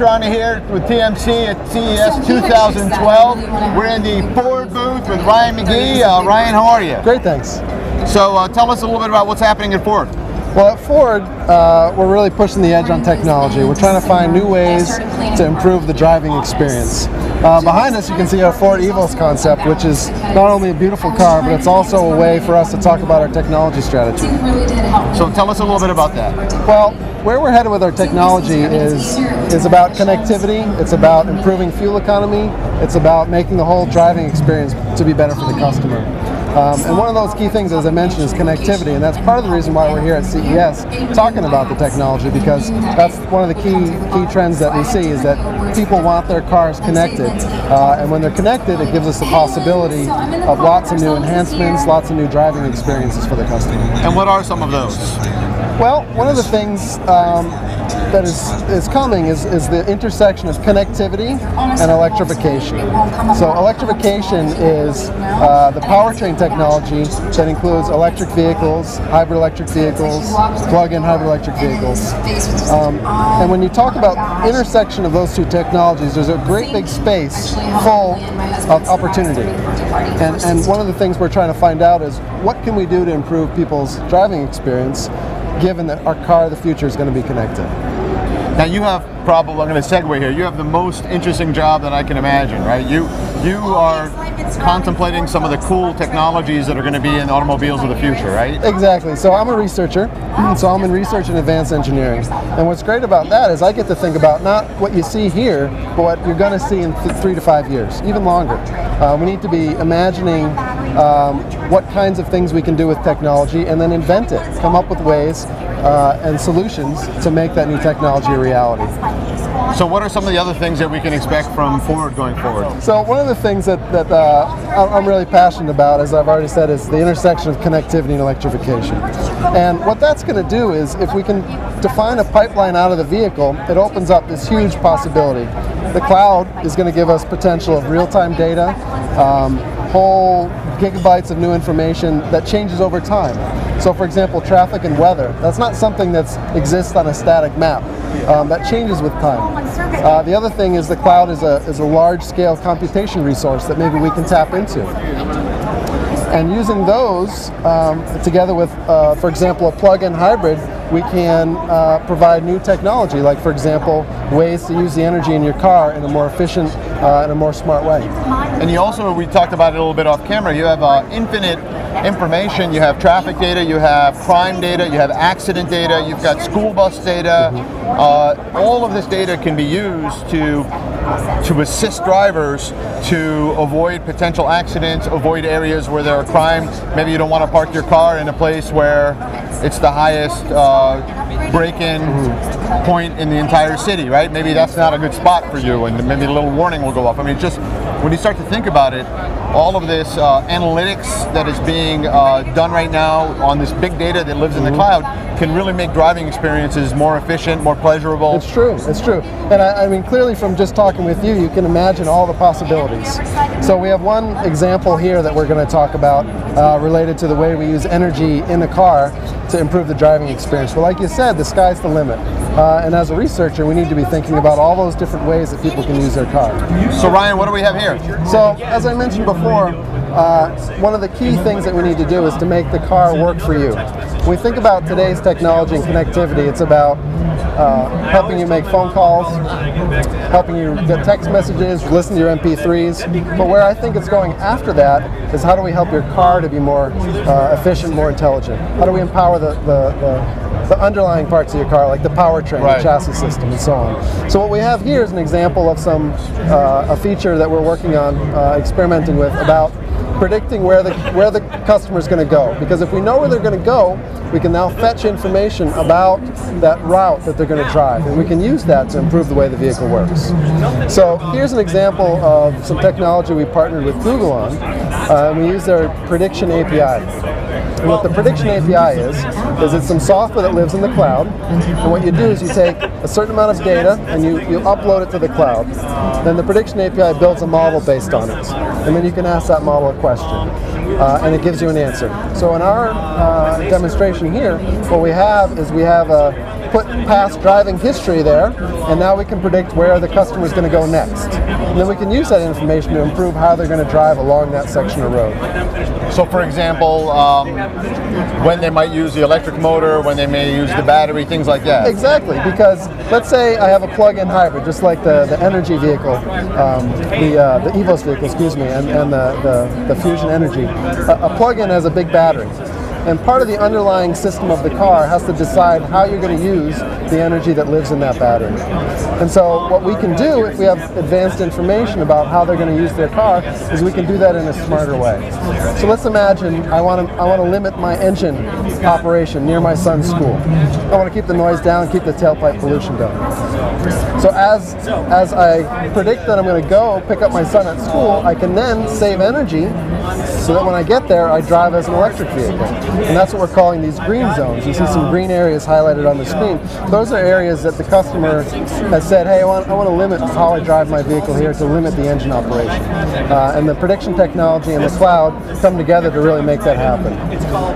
Tehrani here with TMC at CES 2012. We're in the Ford booth with Ryan McGee. Ryan, how are you? Great, thanks. So tell us a little bit about what's happening at Ford. Well, at Ford, we're really pushing the edge on technology. We're trying to find new ways to improve the driving experience. Behind us, you can see our Ford Evos concept, which is not only a beautiful car, but it's also a way for us to talk about our technology strategy. So tell us a little bit about that. Well, where we're headed with our technology is about connectivity. It's about improving fuel economy. It's about making the whole driving experience to be better for the customer. And one of those key things, as I mentioned, is connectivity, and that's part of the reason why we're here at CES talking about the technology, because that's one of the key trends that we see, is that people want their cars connected, and when they're connected, it gives us the possibility of lots of new enhancements, lots of new driving experiences for the customer. And what are some of those? Well, one of the things that is coming is the intersection of connectivity and electrification. So electrification is the powertrain technology that includes electric vehicles, hybrid electric vehicles, plug-in hybrid electric vehicles. And when you talk about intersection of those two technologies, there's a great big space full of opportunity. And one of the things we're trying to find out is what can we do to improve people's driving experience, given that our car of the future is going to be connected. Now you have probably, I'm going to segue here, you have the most interesting job that I can imagine, right? You are contemplating some of the cool technologies that are going to be in automobiles of the future, right? Exactly. So I'm a researcher, so I'm in research and advanced engineering. And what's great about that is I get to think about not what you see here, but what you're going to see in 3 to 5 years, even longer. We need to be imagining what kinds of things we can do with technology and then invent it, come up with ways and solutions to make that new technology a reality. So what are some of the other things that we can expect from Ford going forward? So one of the things that I'm really passionate about, as I've already said, is the intersection of connectivity and electrification. And what that's going to do is, if we can define a pipeline out of the vehicle, it opens up this huge possibility. The cloud is going to give us potential of real-time data, whole gigabytes of new information that changes over time. So for example, traffic and weather, that's not something that exists on a static map. That changes with time. The other thing is the cloud is a large-scale computation resource that maybe we can tap into. And using those together with, for example, a plug-in hybrid, we can provide new technology, like for example, ways to use the energy in your car in a more efficient and a more smart way. And you also, we talked about it a little bit off camera, you have infinite information. You have traffic data, you have crime data, you have accident data, you've got school bus data. All of this data can be used to assist drivers to avoid potential accidents, avoid areas where there are crime. Maybe you don't want to park your car in a place where it's the highest break-in point in the entire city, right? Maybe that's not a good spot for you, and maybe a little warning will go off. I mean, just when you start to think about it, all of this analytics that is being done right now on this big data that lives in the cloud can really make driving experiences more efficient, more pleasurable. It's true, it's true. And I mean, clearly from just talking with you, you can imagine all the possibilities. So we have one example here that we're going to talk about related to the way we use energy in the car to improve the driving experience. Well, like you said, the sky's the limit. And as a researcher, we need to be thinking about all those different ways that people can use their car. So Ryan, what do we have here? So, as I mentioned before, one of the key things that we need to do is to make the car work for you. When we think about today's technology and connectivity, it's about helping you make phone calls, helping you get text messages, listen to your MP3s. But where I think it's going after that is how do we help your car to be more efficient, more intelligent? How do we empower the underlying parts of your car, like the powertrain, the chassis system, and so on. So what we have here is an example of a feature that we're working on, experimenting with, about predicting where the customer is going to go. Because if we know where they're going to go, we can now fetch information about that route that they're going to drive, and we can use that to improve the way the vehicle works. So here's an example of some technology we partnered with Google on, and we use their prediction API. And what the prediction API is it's some software that lives in the cloud, and what you do is you take a certain amount of data and you upload it to the cloud. Then the prediction API builds a model based on it, and then you can ask that model a question, and it gives you an answer. So in our demonstration here, what we have is we have put past driving history there, and now we can predict where the customer is going to go next. And then we can use that information to improve how they're going to drive along that section of road. So for example, when they might use the electric motor, when they may use the battery, things like that. Exactly, because let's say I have a plug-in hybrid, just like the energy vehicle, the EVOS vehicle, excuse me, and the Fusion Energy. A plug-in has a big battery. And part of the underlying system of the car has to decide how you're going to use the energy that lives in that battery. And so what we can do, if we have advanced information about how they're going to use their car, is we can do that in a smarter way. So let's imagine I want to limit my engine operation near my son's school. I want to keep the noise down, keep the tailpipe pollution down. So as I predict that I'm going to go pick up my son at school, I can then save energy so that when I get there, I drive as an electric vehicle. And that's what we're calling these green zones. You see some green areas highlighted on the screen. Those are areas that the customer has said, hey, I want to limit how I drive my vehicle here to limit the engine operation. And the prediction technology and the cloud come together to really make that happen.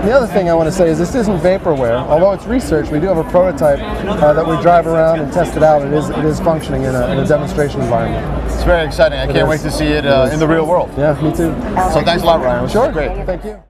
The other thing I want to say is this isn't vaporware. Although it's research, we do have a prototype that we drive around and test it out. It is functioning in a demonstration environment. It's very exciting. I can't wait to see it in the real world. Yeah, me too. So thanks a lot, Ryan. Sure. Great. Thank you.